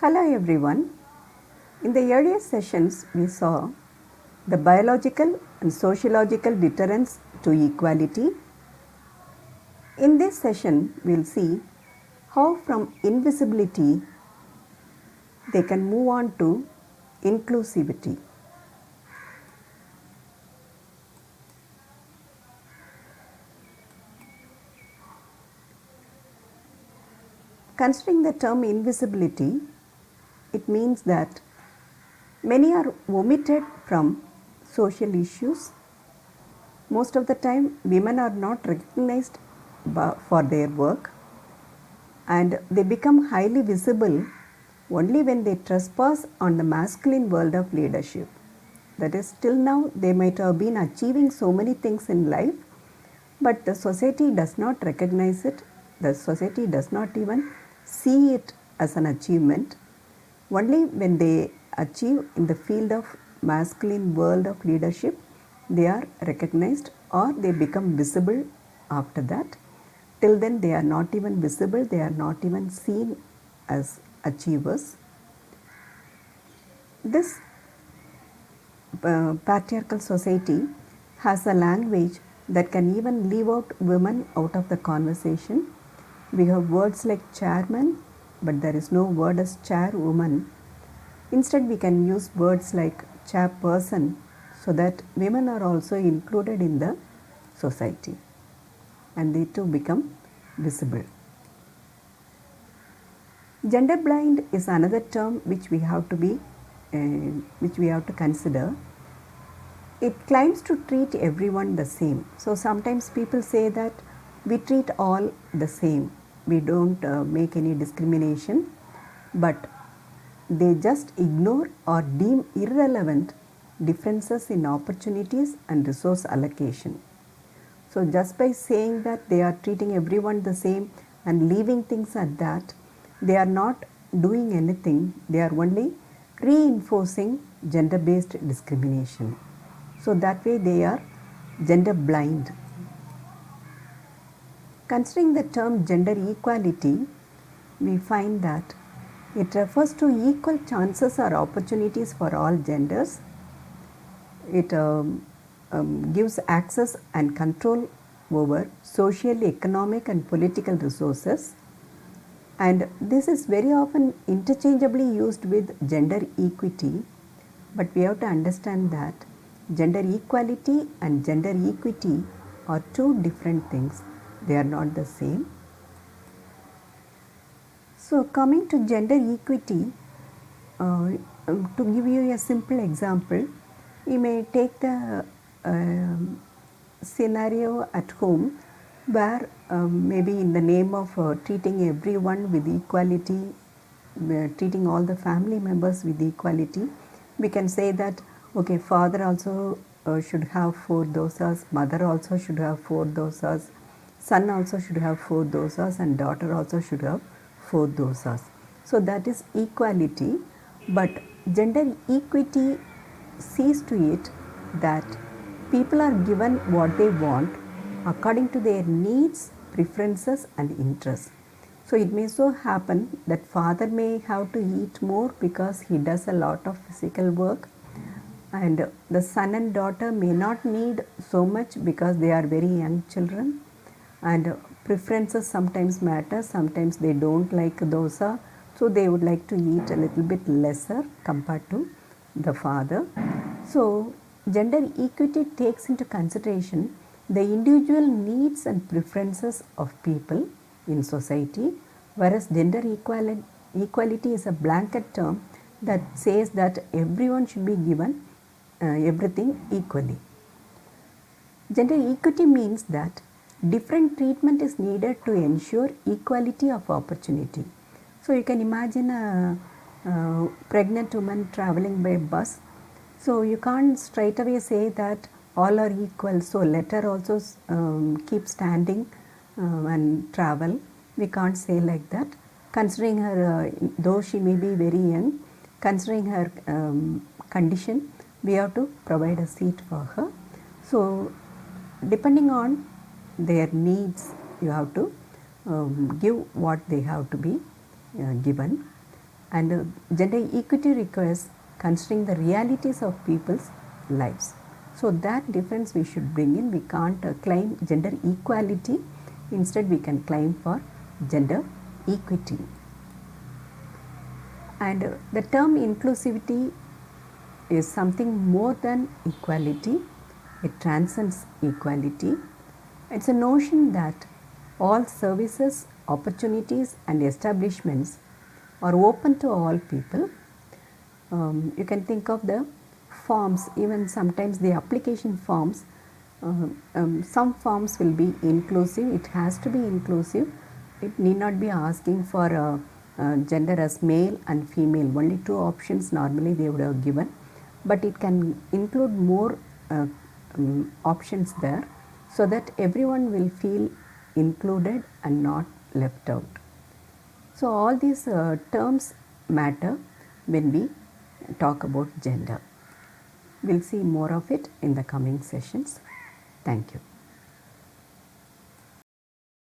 Hello everyone. In the earlier sessions, we saw the biological and sociological deterrents to equality. In this session, we will see how from invisibility they can move on to inclusivity. Considering the term invisibility, it means that many are omitted from social issues. Most of the time, women are not recognized for their work, and they become highly visible only when they trespass on the masculine world of leadership. That is, till now they might have been achieving so many things in life, but the society does not recognize it. The society does not even see it as an achievement. Only when they achieve in the field of masculine world of leadership, they are recognized or they become visible after that. Till then they are not even visible, they are not even seen as achievers. This patriarchal society has a language that can even leave out women out of the conversation. We have words like chairman, but there is no word as chairwoman. Instead, we can use words like chairperson so that women are also included in the society and they too become visible. Gender blind is another term which we have to consider. It claims to treat everyone the same. So sometimes people say that we treat all the same. We don't make any discrimination, but they just ignore or deem irrelevant differences in opportunities and resource allocation. So just by saying that they are treating everyone the same and leaving things at that, they are not doing anything. They are only reinforcing gender-based discrimination. So that way they are gender blind. Considering the term gender equality, we find that it refers to equal chances or opportunities for all genders. It gives access and control over social, economic and political resources, and this is very often interchangeably used with gender equity, but we have to understand that gender equality and gender equity are two different things. They are not the same. So coming to gender equity, to give you a simple example, you may take the scenario at home where maybe in the name of treating everyone with equality, treating all the family members with equality, we can say that okay, father also should have 4 dosas, mother also should have 4 dosas, son also should have 4 dosas, and daughter also should have 4 dosas. So that is equality, but gender equity sees to it that people are given what they want according to their needs, preferences and interests. So it may so happen that father may have to eat more because he does a lot of physical work, and the son and daughter may not need so much because they are very young children, and preferences sometimes matter. Sometimes they don't like dosa, so they would like to eat a little bit lesser compared to the father. So gender equity takes into consideration the individual needs and preferences of people in society, whereas gender equality is a blanket term that says that everyone should be given everything equally. Gender equity means that different treatment is needed to ensure equality of opportunity. So you can imagine a pregnant woman traveling by bus. So you can't straight away say that all are equal, so let her also keep standing and travel. We can't say like that. Considering her, though she may be very young, considering her condition, we have to provide a seat for her. So depending on their needs, you have to give what they have to be given. And gender equity requires considering the realities of people's lives. So that difference we should bring in. We can't claim gender equality. Instead, we can claim for gender equity. And the term inclusivity is something more than equality. It transcends equality. It's a notion that all services, opportunities and establishments are open to all people. You can think of the forms, even sometimes the application forms. Some forms will be inclusive. It has to be inclusive. It need not be asking for gender as male and female. Only two options normally they would have given, but it can include more options there, so that everyone will feel included and not left out. So all these terms matter when we talk about gender. We'll see more of it in the coming sessions. Thank you.